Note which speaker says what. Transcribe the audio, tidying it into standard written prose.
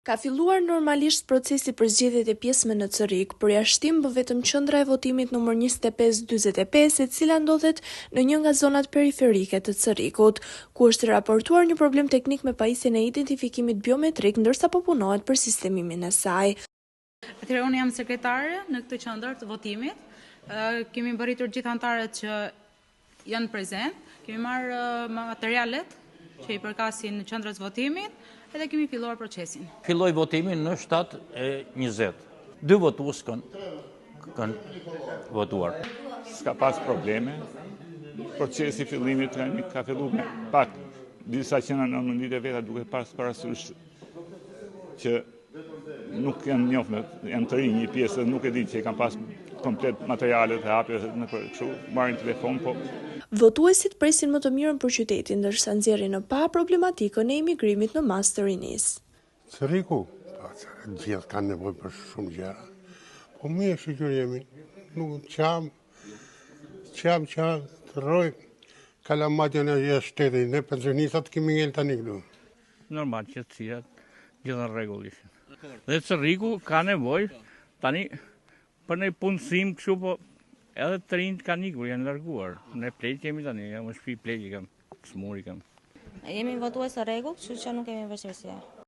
Speaker 1: Ka filluar normalisht procesi për zgjedhjet e pjesëme në Cërik, përjashtim bë vetëm qendra e votimit numër 2545, e cila ndodhet në një nga zonat periferike të Cërikut, ku është raportuar një problem teknik me pajisjen e identifikimit biometrik, ndërsa po punohet për sistemimin e saj.
Speaker 2: Atëherë unë jam sekretare në këtë qendër të votimit. Kemi mbërritur gjithë anëtarët që janë prezent, kemi marrë materialet që i përkasin qendrës votimit, edhe kemi filluar procesin.
Speaker 3: Filloi votimin në 7:20. 2 votues kanë votuar.
Speaker 4: S'ka pas probleme. Procesi fillimit ka filluar me pak disa që në mënyrë veta duke pas parasysh që nuk janë njohur, janë të rinj një pjesë, nuk e di që kanë pas komplet materialet e hapjes në kështu, marrin telefon, po.
Speaker 1: Votuesit presin më të mirën për qytetin, ndërsa nxjerrin në pa problematikën e imigrimit në mas të rinisë.
Speaker 5: Cëriku, gjithë kanë nevojë për shumë gjëra. Po mirë shiqur jemi, nuk qam të rroj kalamatjen e shtetit, ne pensionistat kemi ngel tani këtu.
Speaker 6: Normal që të cilat gjithë në rregull ishin. Dhe Cëriku ka nevojë tani për një punësim kështu, po edhe të rinjt kanë ikur, janë larguar. Ne pleq kemi tani, jam në shtëpi pleq kam, smur kam.
Speaker 7: Jemi votues së rregull, kështu që nuk kemi vështirësi.